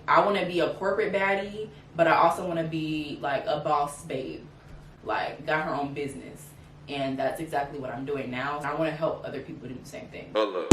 I want to be a corporate baddie, but I also want to be like a boss babe, like got her own business. And that's exactly what I'm doing now. I want to help other people do the same thing. Hold up.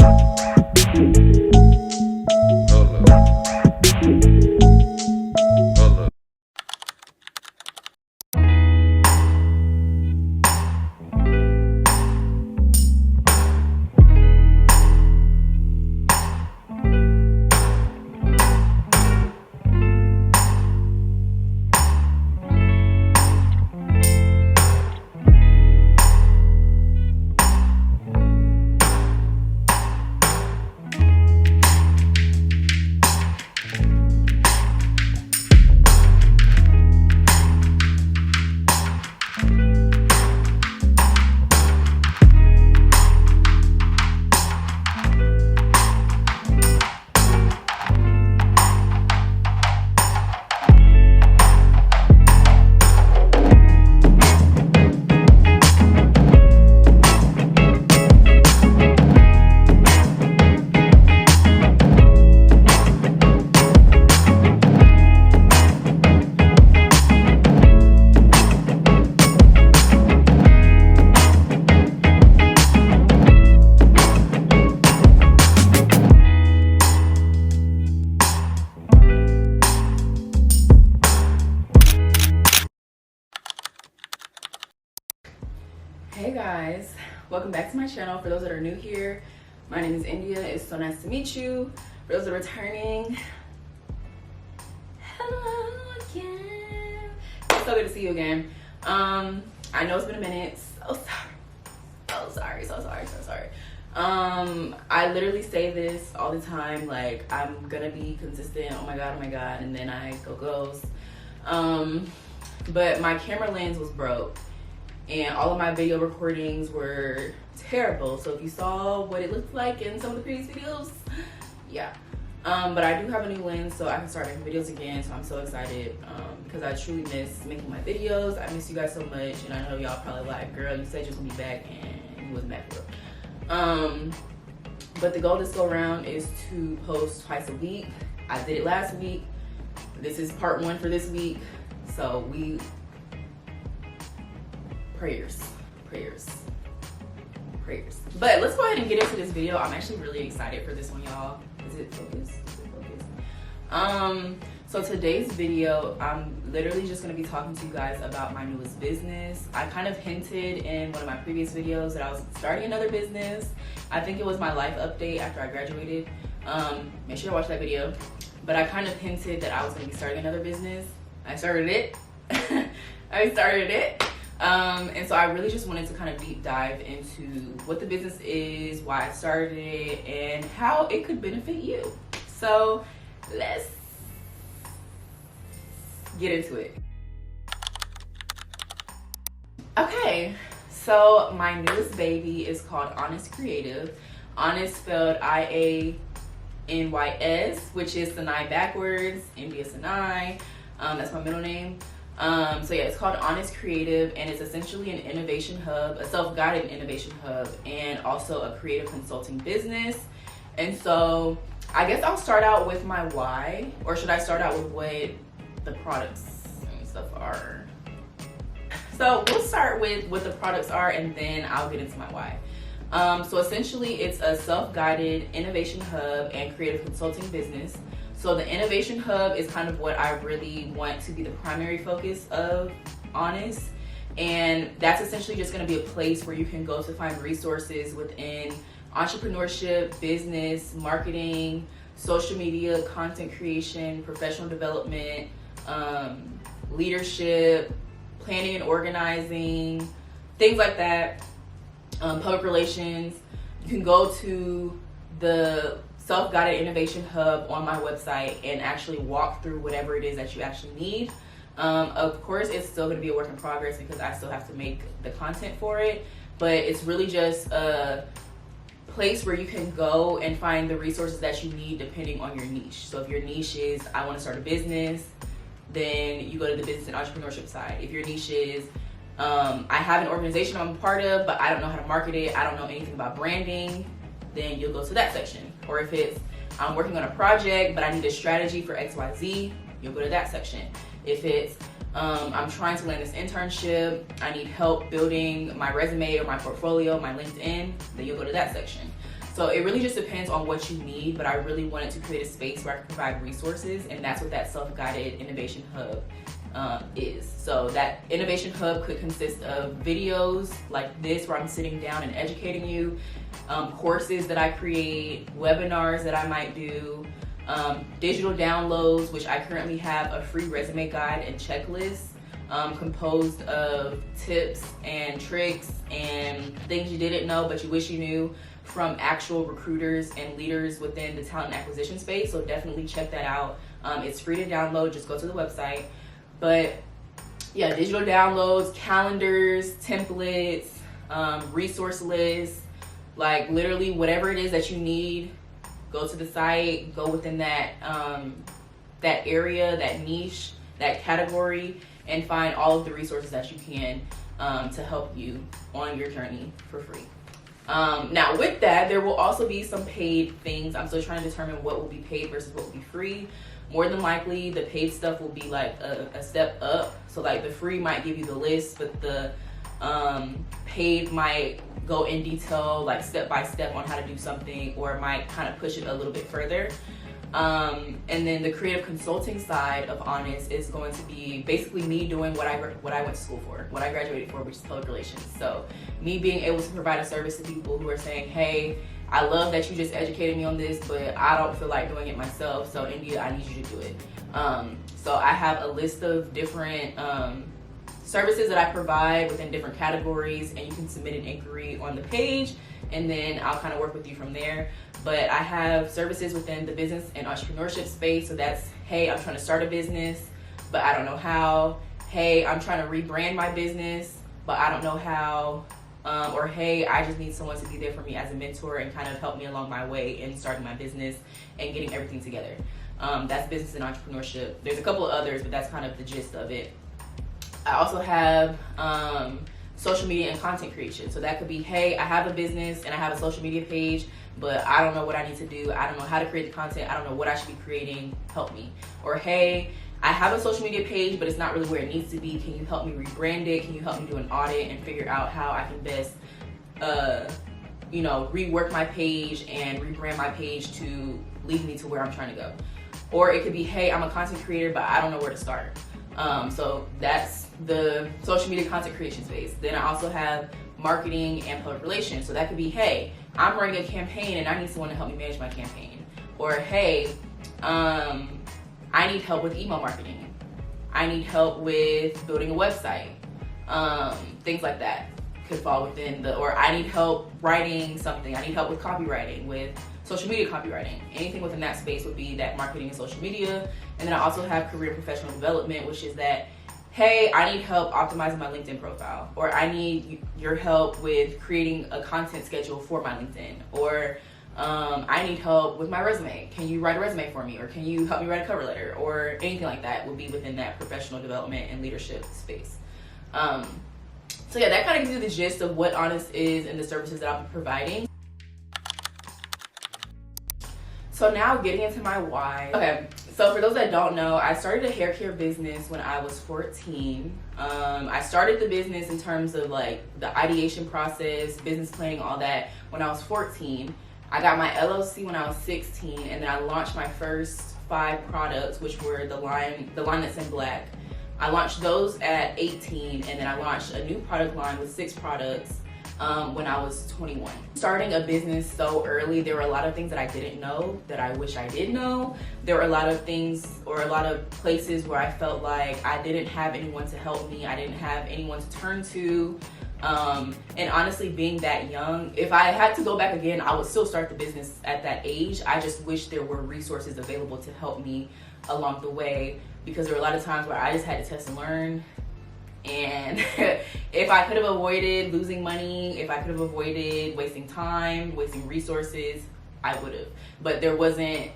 Hey guys, welcome back to my channel. For those that are new here, my name is India. It's so nice to meet you. For those that are returning, hello again. It's so good to see you again. I know it's been a minute. So sorry. I literally say this all the time, like I'm gonna be consistent. Oh my god, and then I go ghost. But my camera lens was broke. And all of my video recordings were terrible. So if you saw what it looked like in some of the previous videos, yeah. But I do have a new lens, so I can start making videos again. So I'm so excited because I truly miss making my videos. I miss you guys so much, and I know y'all probably like, girl, you said you was gonna be back, and you wasn't back for real. But the goal this go around is to post twice a week. I did it last week. This is part 1 for this week. So prayers. But let's go ahead and get into this video. I'm actually really excited for this one, y'all. Is it focused? So today's video, I'm literally just gonna be talking to you guys about my newest business. I kind of hinted in one of my previous videos that I was starting another business. I think it was my life update after I graduated. Make sure to watch that video. But I kind of hinted that I was gonna be starting another business. I started it. And so I really just wanted to kind of deep dive into what the business is, why I started it, and how it could benefit you. So let's get into it. Okay, so my newest baby is called ah-nis Creative. ah-nis spelled IANYS, which is Synai backwards, India Synai. That's my middle name. So yeah, it's called ah-nis Creative, and it's essentially an innovation hub, a self-guided innovation hub, and also a creative consulting business. And so I guess I'll start out with my why, or should I start out with what the products and stuff are? So we'll start with what the products are, and then I'll get into my why. So essentially it's a self-guided innovation hub and creative consulting business. So the Innovation Hub is kind of what I really want to be the primary focus of ah-nis. And that's essentially just gonna be a place where you can go to find resources within entrepreneurship, business, marketing, social media, content creation, professional development, leadership, planning and organizing, things like that, public relations. You can go to the Self-Guided Innovation Hub on my website and actually walk through whatever it is that you actually need. Of course, it's still going to be a work in progress because I still have to make the content for it, but it's really just a place where you can go and find the resources that you need depending on your niche. So if your niche is, I want to start a business, then you go to the business and entrepreneurship side. If your niche is, I have an organization I'm a part of, but I don't know how to market it, I don't know anything about branding, then you'll go to that section. Or if it's, I'm working on a project, but I need a strategy for XYZ, you'll go to that section. If it's I'm trying to land this internship, I need help building my resume or my portfolio, my LinkedIn, then you'll go to that section. So it really just depends on what you need, but I really wanted to create a space where I can provide resources, and that's what that self-guided innovation hub is. So that innovation hub could consist of videos like this where I'm sitting down and educating you, courses that I create, webinars that I might do, digital downloads, which I currently have a free resume guide and checklist composed of tips and tricks and things you didn't know but you wish you knew from actual recruiters and leaders within the talent acquisition space. So definitely check that out. It's free to download, just go to the website. But yeah, digital downloads, calendars, templates, resource lists, like literally whatever it is that you need, go to the site, go within that that area, that niche, that category, and find all of the resources that you can to help you on your journey for free. Now with that, there will also be some paid things. I'm still trying to determine what will be paid versus what will be free. More than likely, the paid stuff will be like a step up. So like the free might give you the list, but the paid might go in detail, like step by step on how to do something, or it might kind of push it a little bit further. And then the creative consulting side of ah-nis is going to be basically me doing what I went to school for, what I graduated for, which is public relations. So me being able to provide a service to people who are saying, hey, I love that you just educated me on this, but I don't feel like doing it myself, so India, I need you to do it. So I have a list of different services that I provide within different categories, and you can submit an inquiry on the page, and then I'll kind of work with you from there. But I have services within the business and entrepreneurship space. So that's, hey, I'm trying to start a business, but I don't know how. Hey, I'm trying to rebrand my business, but I don't know how. Or hey, I just need someone to be there for me as a mentor and kind of help me along my way in starting my business and getting everything together. That's business and entrepreneurship. There's a couple of others, but that's kind of the gist of it. I also have social media and content creation. So that could be, hey, I have a business and I have a social media page, but I don't know what I need to do. I don't know how to create the content. I don't know what I should be creating. Help me. Or hey, I have a social media page, but it's not really where it needs to be. Can you help me rebrand it? Can you help me do an audit and figure out how I can best, rework my page and rebrand my page to lead me to where I'm trying to go? Or it could be, hey, I'm a content creator, but I don't know where to start. So that's the social media content creation space. Then I also have marketing and public relations. So that could be, hey, I'm running a campaign and I need someone to help me manage my campaign. Or hey, I need help with email marketing. I need help with building a website. Things like that could fall within or I need help writing something. I need help with copywriting, with social media copywriting. Anything within that space would be that marketing and social media. And then I also have career and professional development, which is that, hey, I need help optimizing my LinkedIn profile, or I need your help with creating a content schedule for my LinkedIn, or I need help with my resume. Can you write a resume for me? Or can you help me write a cover letter? Or anything like that would be within that professional development and leadership space. So yeah, that kind of gives you the gist of what ah-nis is and the services that I'll be providing. So now getting into my why. Okay, so for those that don't know, I started a hair care business when I was 14. I started the business in terms of like the ideation process, business planning, all that when I was 14. I got my LLC when I was 16, and then I launched my first 5 products, which were the line that's in black. I launched those at 18, and then I launched a new product line with 6 products when I was 21. Starting a business so early, there were a lot of things that I didn't know that I wish I did know. There were a lot of things or a lot of places where I felt like I didn't have anyone to help me. I didn't have anyone to turn to. And honestly, being that young, if I had to go back again, I would still start the business at that age. I just wish there were resources available to help me along the way, because there were a lot of times where I just had to test and learn. And if I could have avoided losing money, if I could have avoided wasting time, wasting resources, I would have. But there wasn't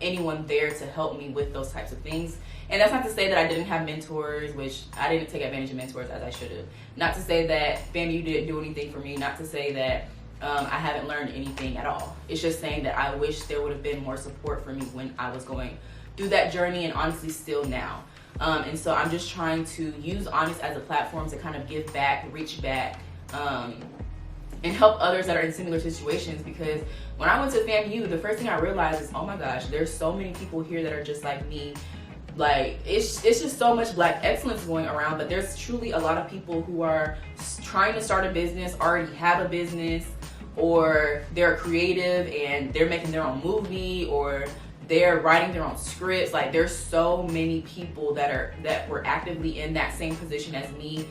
anyone there to help me with those types of things. And that's not to say that I didn't have mentors, which I didn't take advantage of mentors as I should have. Not to say that FAMU didn't do anything for me. Not to say that I haven't learned anything at all. It's just saying that I wish there would have been more support for me when I was going through that journey, and honestly still now. And so I'm just trying to use ah-nis as a platform to kind of give back, reach back, and help others that are in similar situations. Because when I went to FAMU, the first thing I realized is, oh my gosh, there's so many people here that are just like me. Like, it's just so much Black excellence going around, but there's truly a lot of people who are trying to start a business, already have a business, or they're creative and they're making their own movie, or they're writing their own scripts. Like, there's so many people that were actively in that same position as me,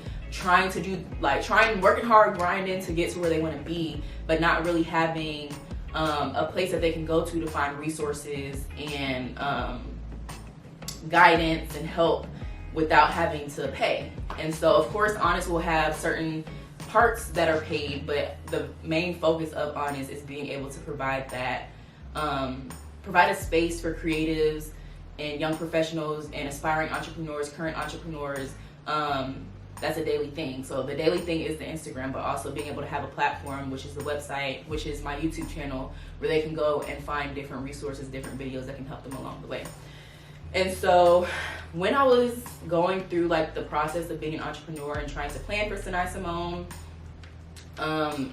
working hard, grinding to get to where they want to be, but not really having a place that they can go to find resources and guidance and help without having to pay. And so of course ah-nis will have certain parts that are paid, but the main focus of ah-nis is being able to provide that, provide a space for creatives and young professionals and aspiring entrepreneurs, current entrepreneurs. That's a daily thing. So the daily thing is the Instagram, but also being able to have a platform, which is the website, which is my YouTube channel, where they can go and find different resources, different videos that can help them along the way. And so when I was going through like the process of being an entrepreneur and trying to plan for Synai Symone,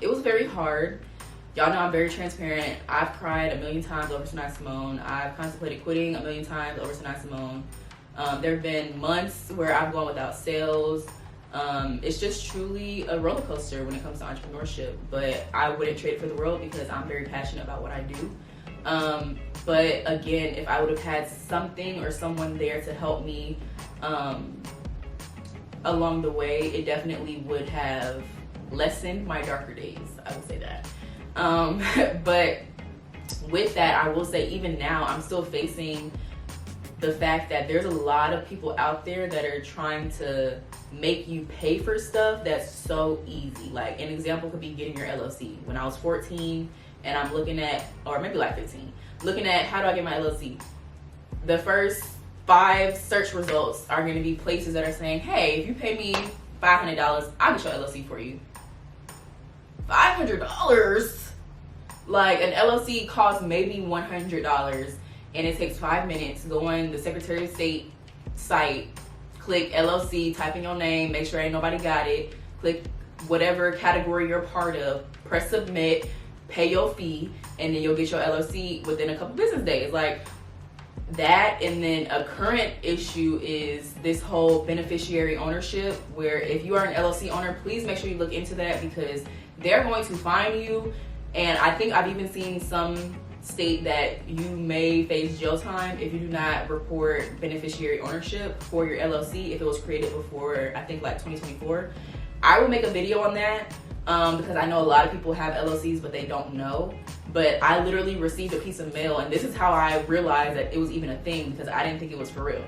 it was very hard. Y'all know I'm very transparent. I've cried a million times over Synai Symone. I've contemplated quitting a million times over Synai Symone. There have been months where I've gone without sales. It's just truly a roller coaster when it comes to entrepreneurship, but I wouldn't trade it for the world because I'm very passionate about what I do. But again, if I would have had something or someone there to help me along the way, it definitely would have lessened my darker days. I would say that. But with that, I will say even now, I'm still facing the fact that there's a lot of people out there that are trying to make you pay for stuff that's so easy. Like an example could be getting your LLC. When I was 14 and I'm looking at, or maybe like 15, looking at how do I get my LLC, the first 5 search results are going to be places that are saying, hey, if you pay me $500, I'll get your LLC for you. $500? Like, an LLC costs maybe $100, and it takes 5 minutes. Go on the Secretary of State site, click LLC, type in your name, make sure ain't nobody got it, click whatever category you're part of, press submit, pay your fee, and then you'll get your LLC within a couple business days. Like that. And then a current issue is this whole beneficiary ownership, where if you are an LLC owner, please make sure you look into that, because they're going to fine you. And I think I've even seen some state that you may face jail time if you do not report beneficiary ownership for your LLC if it was created before, I think, like 2024. I will make a video on that because I know a lot of people have LLCs but they don't know. But I literally received a piece of mail, and this is how I realized that it was even a thing, because I didn't think it was for real.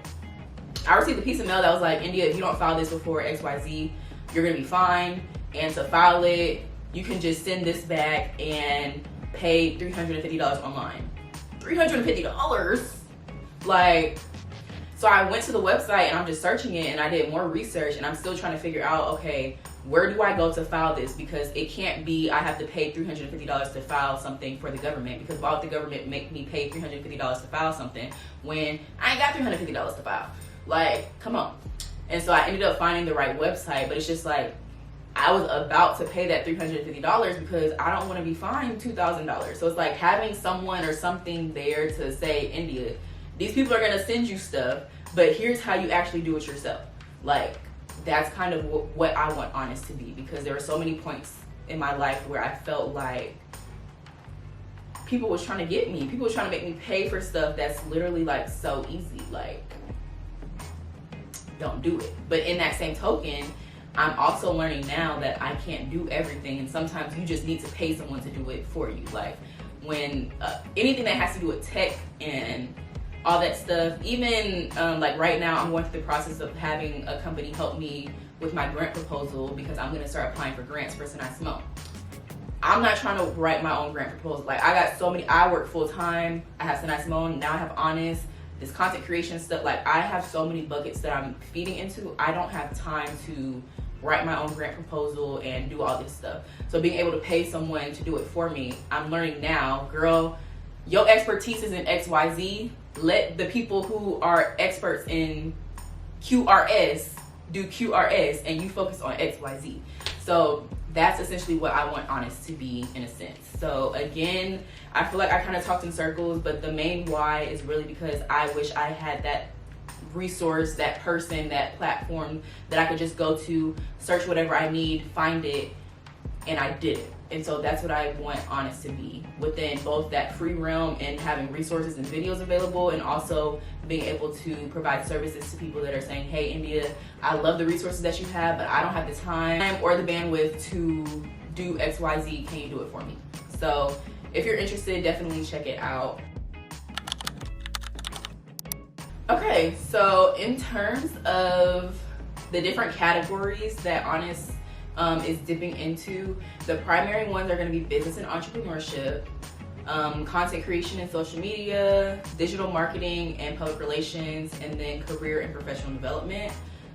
I received a piece of mail that was like, India, if you don't file this before XYZ, you're gonna be fined. And to file it, you can just send this back and pay $350 online. $350? Like, so I went to the website and I'm just searching it, and I did more research, and I'm still trying to figure out, okay, where do I go to file this? Because it can't be I have to pay $350 to file something for the government, because why would the government make me pay $350 to file something when I ain't got $350 to file? Like, come on. And so I ended up finding the right website, but it's just like, I was about to pay that $350 because I don't want to be fined $2,000. So it's like having someone or something there to say, India, these people are going to send you stuff, but here's how you actually do it yourself. Like, that's kind of what I want ah-nis to be, because there were so many points in my life where I felt like people was trying to get me. People was trying to make me pay for stuff that's literally like so easy. Like, don't do it. But in that same token, I'm also learning now that I can't do everything, and sometimes you just need to pay someone to do it for you. Like when anything that has to do with tech and all that stuff, even like right now I'm going through the process of having a company help me with my grant proposal, because I'm going to start applying for grants for Synai Symone. I'm not trying to write my own grant proposal. Like, I got so many, I work full time, I have Synai Symone, now I have ah-nis, this content creation stuff. Like, I have so many buckets that I'm feeding into. I don't have time to write my own grant proposal and do all this stuff. So being able to pay someone to do it for me, I'm learning now, girl, your expertise is in XYZ. Let the people who are experts in QRS do QRS and you focus on XYZ. So that's essentially what I want Honest to be, in a sense. So again, I feel like I kind of talked in circles, but the main why is really because I wish I had that resource, that person, that platform that I could just go to, search whatever I need, find it, and I did it. And so that's what I want Honest to be, within both that free realm and having resources and videos available, and also being able to provide services to people that are saying, hey, India, I love the resources that you have, but I don't have the time or the bandwidth to do XYZ. Can you do it for me? So if you're interested, definitely check it out. Okay, so in terms of the different categories that Honest is dipping into, the primary ones are going to be business and entrepreneurship, content creation and social media, digital marketing and public relations, and then career and professional development.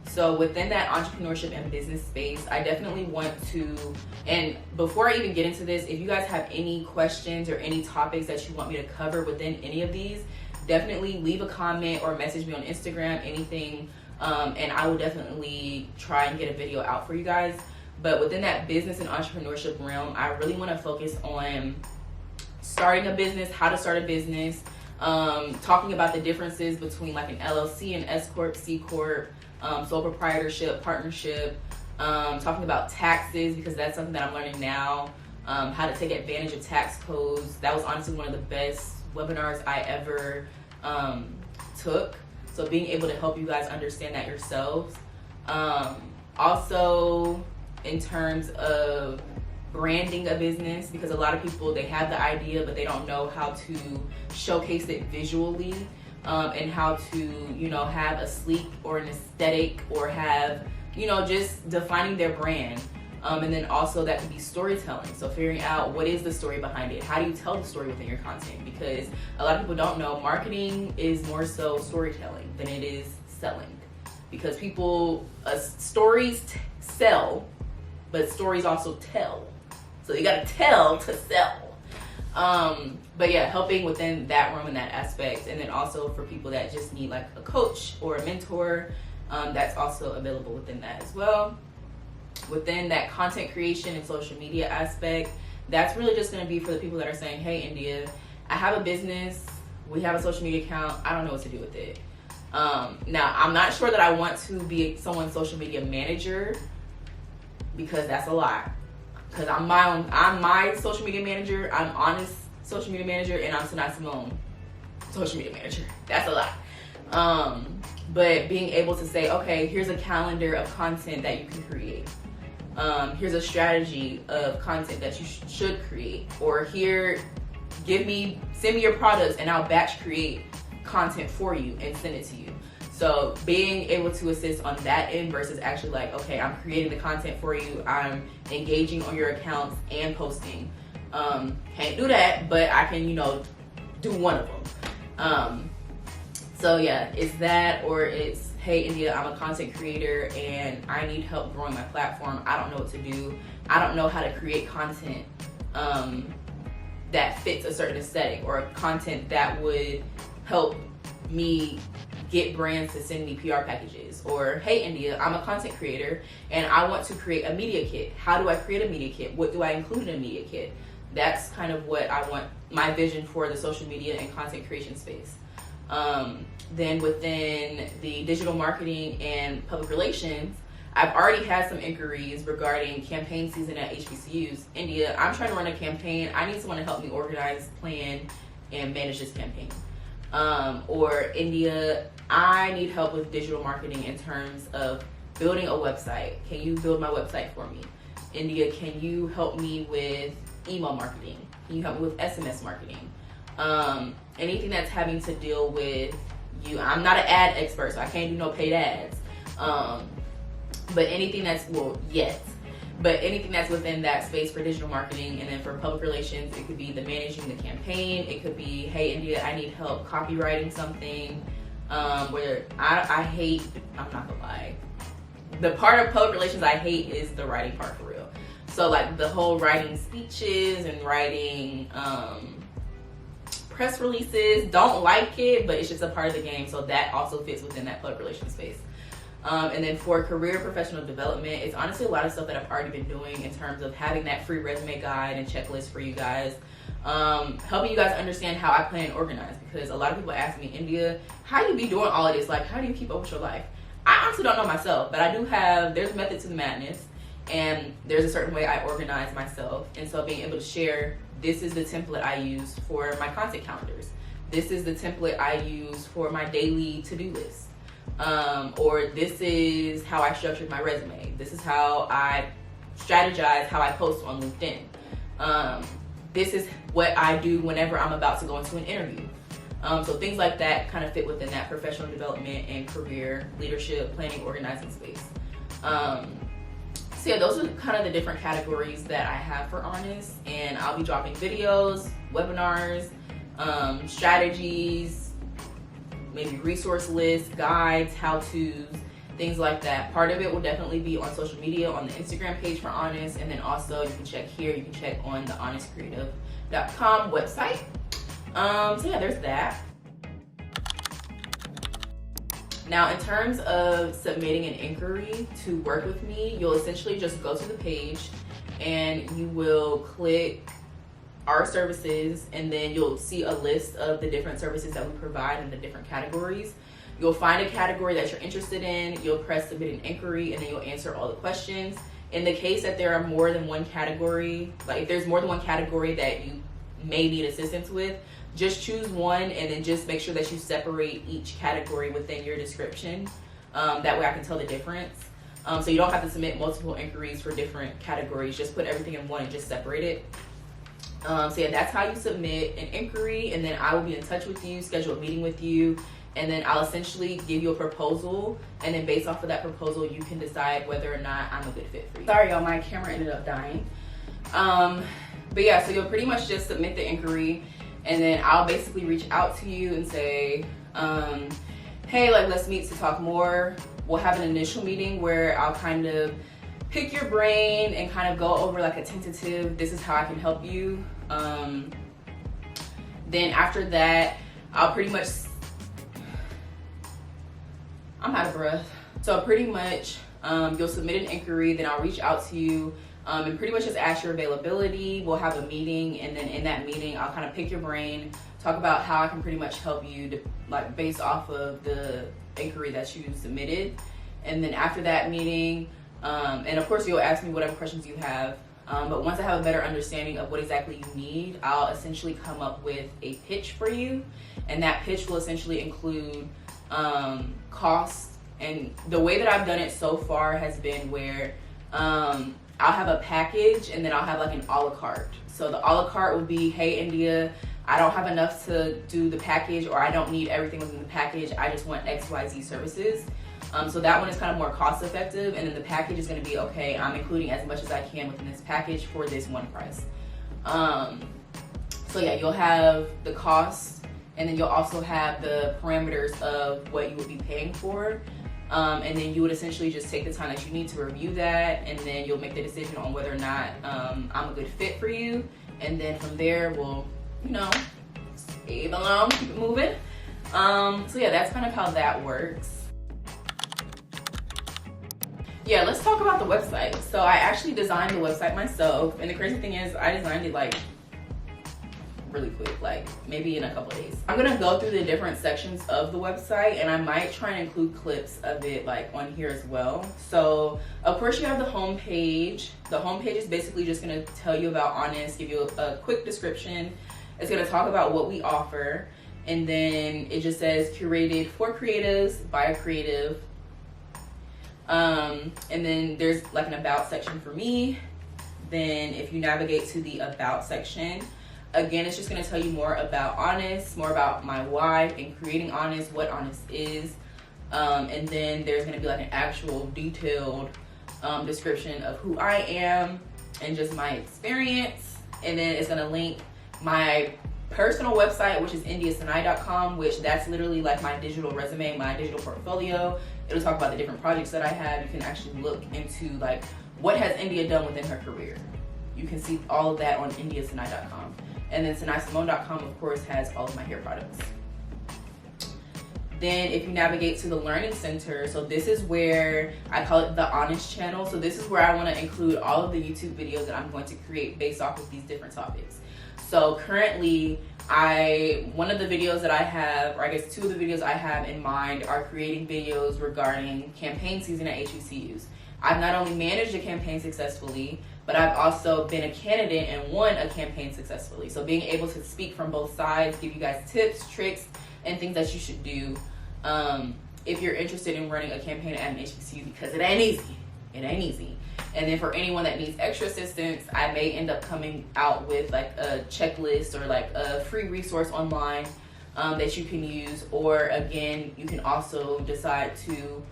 So within that entrepreneurship and business space, I definitely want to, and before I even get into this, if you guys have any questions or any topics that you want me to cover within any of these, definitely leave a comment or message me on Instagram, anything, and I will definitely try and get a video out for you guys. But within that business and entrepreneurship realm, I really want to focus on starting a business, how to start a business, talking about the differences between like an LLC, an S Corp, C Corp, sole proprietorship, partnership, talking about taxes, because that's something that I'm learning now, how to take advantage of tax codes. That was honestly one of the best webinars I ever took. So being able to help you guys understand that yourselves. Also, in terms of branding a business, because a lot of people, they have the idea but they don't know how to showcase it visually, and how to, you know, have a sleek or an aesthetic, or have, you know, just defining their brand. And then also that could be storytelling. So figuring out what is the story behind it. How do you tell the story within your content? Because a lot of people don't know, marketing is more so storytelling than it is selling. Because people, stories sell, but stories also tell. So you gotta tell to sell. But yeah, helping within that room and that aspect. And then also for people that just need like a coach or a mentor, that's also available within that as well. Within that content creation and social media aspect, that's really just going to be for the people that are saying, hey, India, I have a business, we have a social media account, I don't know what to do with it. Now, I'm not sure that I want to be someone's social media manager, because that's a lot. Because I'm my social media manager, I'm Honest social media manager, and I'm Symone social media manager. That's a lot. But being able to say, okay, here's a calendar of content that you can create. Here's a strategy of content that you should create. Or here, send me your products and I'll batch create content for you and send it to you. So being able to assist on that end versus actually like, okay, I'm creating the content for you, I'm engaging on your accounts and posting. Can't do that, but I can, you know, do one of them. So yeah, it's that, or it's, hey, India, I'm a content creator and I need help growing my platform. I don't know what to do. I don't know how to create content that fits a certain aesthetic, or content that would help me get brands to send me PR packages. Or, hey, India, I'm a content creator and I want to create a media kit. How do I create a media kit? What do I include in a media kit? That's kind of what I want, my vision for the social media and content creation space. Then within the digital marketing and public relations, I've already had some inquiries regarding campaign season at HBCUs. India, I'm trying to run a campaign. I need someone to help me organize, plan, and manage this campaign. Or India, I need help with digital marketing in terms of building a website. Can you build my website for me? India, can you help me with email marketing? Can you help me with SMS marketing? Anything that's having to deal with you. I'm not an ad expert, so I can't do no paid ads. But anything that's, but anything that's within that space for digital marketing. And then for public relations, it could be the managing the campaign. It could be, hey, India, I need help copywriting something. Where I'm not gonna lie, the part of public relations I hate is the writing part, for real. So like the whole writing speeches and writing press releases, don't like it, but it's just a part of the game. So that also fits within that public relations space. And then for career professional development, it's honestly a lot of stuff that I've already been doing in terms of having that free resume guide and checklist for you guys. Helping you guys understand how I plan and organize, because a lot of people ask me, India, how do you be doing all of this? Like, how do you keep up with your life? I honestly don't know myself, but I do have, there's a method to the madness, and there's a certain way I organize myself. And so being able to share, this is the template I use for my content calendars. This is the template I use for my daily to-do list. Or this is how I structured my resume. This is how I strategize how I post on LinkedIn. This is what I do whenever I'm about to go into an interview. So things like that kind of fit within that professional development and career leadership, planning, organizing space. So yeah, those are kind of the different categories that I have for IANYS, and I'll be dropping videos, webinars, strategies, maybe resource lists, guides, how-tos, things like that. Part of it will definitely be on social media, on the Instagram page for IANYS, and then also you can check here, you can check on the ah-niscreative.com website. So yeah, there's that. Now, in terms of submitting an inquiry to work with me, you'll essentially just go to the page and you will click our services, and then you'll see a list of the different services that we provide in the different categories. You'll find a category that you're interested in, you'll press submit an inquiry, and then you'll answer all the questions. In the case that there are more than one category, like if there's more than one category that you may need assistance with, just choose one and then just make sure that you separate each category within your description. That way I can tell the difference. So you don't have to submit multiple inquiries for different categories, just put everything in one and just separate it. So yeah, that's how you submit an inquiry, and then I will be in touch with you, schedule a meeting with you, and then I'll essentially give you a proposal, and then based off of that proposal, you can decide whether or not I'm a good fit for you. Sorry y'all, my camera ended up dying. But yeah, so you'll pretty much just submit the inquiry, and then I'll basically reach out to you and say, hey, like let's meet to talk more. We'll have an initial meeting where I'll kind of pick your brain and kind of go over like a tentative, this is how I can help you. Then after that, I'll pretty much, I'm out of breath. So pretty much you'll submit an inquiry, then I'll reach out to you and pretty much just ask your availability. We'll have a meeting, and then in that meeting, I'll kind of pick your brain, talk about how I can pretty much help you to, like based off of the inquiry that you submitted. And then after that meeting, and of course you'll ask me whatever questions you have, but once I have a better understanding of what exactly you need, I'll essentially come up with a pitch for you, and that pitch will essentially include cost. And the way that I've done it so far has been where I'll have a package, and then I'll have like an a la carte. So the a la carte will be, hey India, I don't have enough to do the package, or I don't need everything within the package, I just want XYZ services. So that one is kind of more cost effective, and then the package is going to be, okay, I'm including as much as I can within this package for this one price. So yeah, you'll have the cost, and then you'll also have the parameters of what you will be paying for. And then you would essentially just take the time that you need to review that, and then you'll make the decision on whether or not I'm a good fit for you. And then from there, we'll, you know, stay along, keep it moving. So yeah, that's kind of how that works. Yeah, let's talk about the website. So I actually designed the website myself, and the crazy thing is I designed it like really quick, like maybe in a couple of days. I'm gonna go through the different sections of the website, and I might try and include clips of it like on here as well. So of course you have the home page. The home page is basically just gonna tell you about IANYS, give you a quick description. It's gonna talk about what we offer, and then it just says curated for creatives by a creative. And then there's like an about section for me. Then if you navigate to the about section, again, it's just going to tell you more about IANYS, more about my why in creating IANYS, what IANYS is. And then there's going to be like an actual detailed description of who I am and just my experience. And then it's going to link my personal website, which is indiasynai.com, which that's literally like my digital resume, my digital portfolio. It'll talk about the different projects that I have. You can actually look into like what has India done within her career. You can see all of that on indiasynai.com. And then SynaiSymone.com, of course, has all of my hair products. Then if you navigate to the Learning Center, so this is where I call it the ah-nis channel. So this is where I want to include all of the YouTube videos that I'm going to create based off of these different topics. So currently, one of the videos that I have, or I guess two of the videos I have in mind are creating videos regarding campaign season at HBCUs. I've not only managed a campaign successfully, but I've also been a candidate and won a campaign successfully. So being able to speak from both sides, give you guys tips, tricks, and things that you should do if you're interested in running a campaign at an HBCU, because it ain't easy. It ain't easy. And then for anyone that needs extra assistance, I may end up coming out with like a checklist or like a free resource online that you can use. Or again, you can also decide to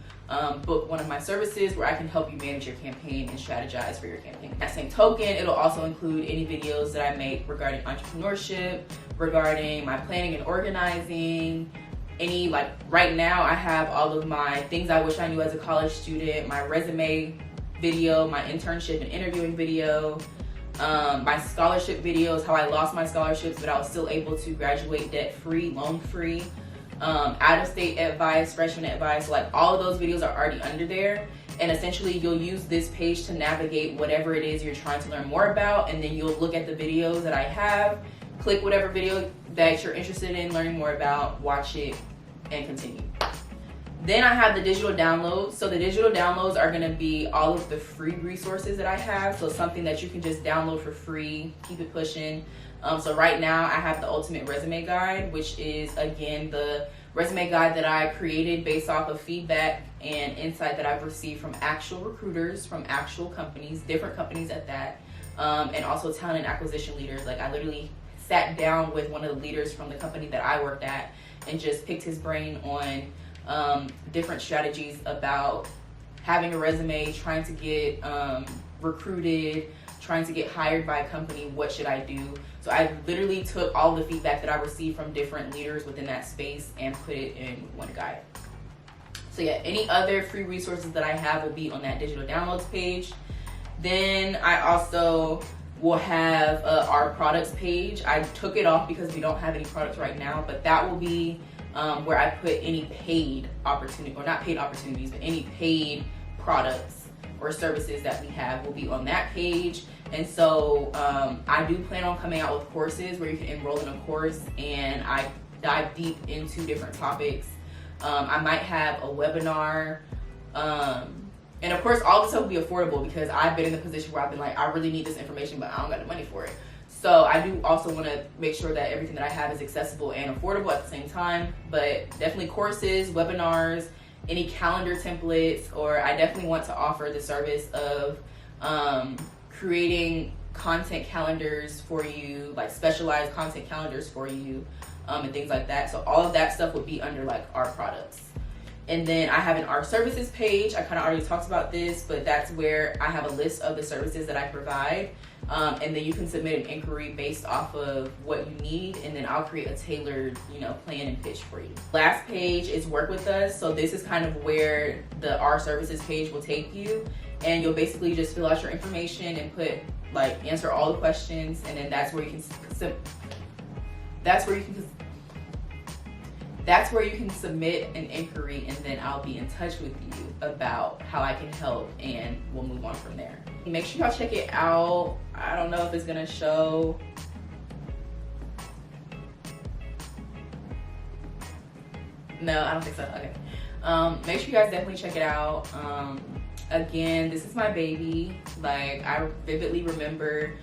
book one of my services where I can help you manage your campaign and strategize for your campaign. That same token, it'll also include any videos that I make regarding entrepreneurship, regarding my planning and organizing, any, like right now I have all of my things I wish I knew as a college student, my resume video, my internship and interviewing video, my scholarship videos, how I lost my scholarships but I was still able to graduate debt-free, loan-free, out-of-state advice, freshman advice, like all of those videos are already under there. And essentially you'll use this page to navigate whatever it is you're trying to learn more about, and then you'll look at the videos that I have, click whatever video that you're interested in learning more about, watch it, and continue. Then I have the digital downloads. So the digital downloads are gonna be all of the free resources that I have. So something that you can just download for free, keep it pushing. So right now I have the Ultimate Resume Guide, which is again the resume guide that I created based off of feedback and insight that I've received from actual recruiters, from actual companies, different companies at that, and also talent acquisition leaders. Like I literally sat down with one of the leaders from the company that I worked at and just picked his brain on different strategies about having a resume, trying to get recruited, trying to get hired by a company. What should I do? So I literally took all the feedback that I received from different leaders within that space and put it in one guide. So yeah, any other free resources that I have will be on that digital downloads page. Then I also will have our products page. I took it off because we don't have any products right now, but that will be where I put any paid opportunity, or not paid opportunities, but any paid products or services that we have will be on that page. And so I do plan on coming out with courses where you can enroll in a course and I dive deep into different topics. I might have a webinar, and of course all this stuff will be affordable because I've been in the position where I've been like, I really need this information, but I don't got the money for it. So I do also want to make sure that everything that I have is accessible and affordable at the same time. But definitely courses, webinars, any calendar templates, or I definitely want to offer the service of creating content calendars for you, like specialized content calendars for you, and things like that. So all of that stuff would be under like our products. And then I have an our services page. I kind of already talked about this, but that's where I have a list of the services that I provide. And then you can submit an inquiry based off of what you need, and then I'll create a tailored, plan and pitch for you. Last page is work with us. So this is kind of where the our services page will take you, and you'll basically just fill out your information and put answer all the questions, and then that's where you can submit an inquiry, and then I'll be in touch with you about how I can help, and we'll move on from there. Make sure y'all check it out. I don't know if it's gonna show. No, I don't think so. Okay. Make sure you guys definitely check it out. Again, this is my baby. I vividly remember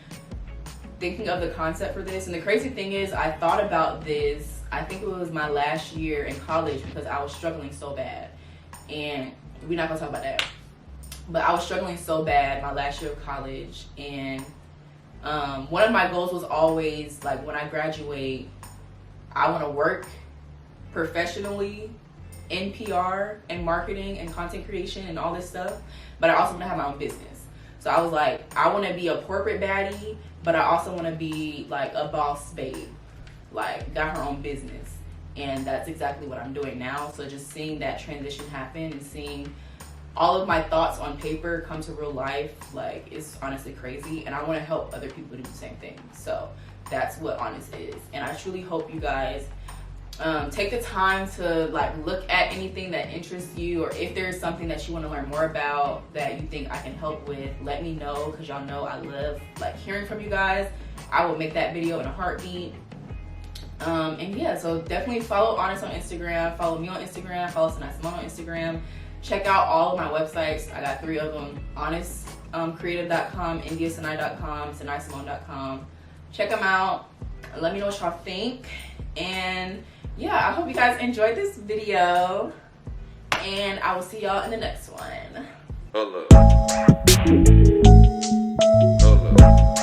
thinking of the concept for this, and the crazy thing is I thought about this, I think it was my last year in college, because I was struggling so bad, and we're not gonna talk about that, but I was struggling so bad my last year of college, and one of my goals was always when I graduate, I want to work professionally in PR and marketing and content creation and all this stuff, but I also want to have my own business. So I was like, I want to be a corporate baddie, but I also want to be a boss babe. like got her own business, and that's exactly what I'm doing now. So just seeing that transition happen and seeing all of my thoughts on paper come to real life, like, it's honestly crazy, and I want to help other people do the same thing. So that's what ah-nis is, and I truly hope you guys take the time to like look at anything that interests you, or if there's something that you want to learn more about that you think I can help with, let me know, because y'all know I love like hearing from you guys. I will make that video in a heartbeat. And yeah, so definitely follow ah-nis on Instagram, follow me on Instagram, follow Symone on Instagram. Check out all of my websites. I got 3 of them: ah-nis creative.com, indiasynai.com, synaisimone.com. Check them out. Let me know what y'all think. And yeah, I hope you guys enjoyed this video, and I will see y'all in the next one. Hold up.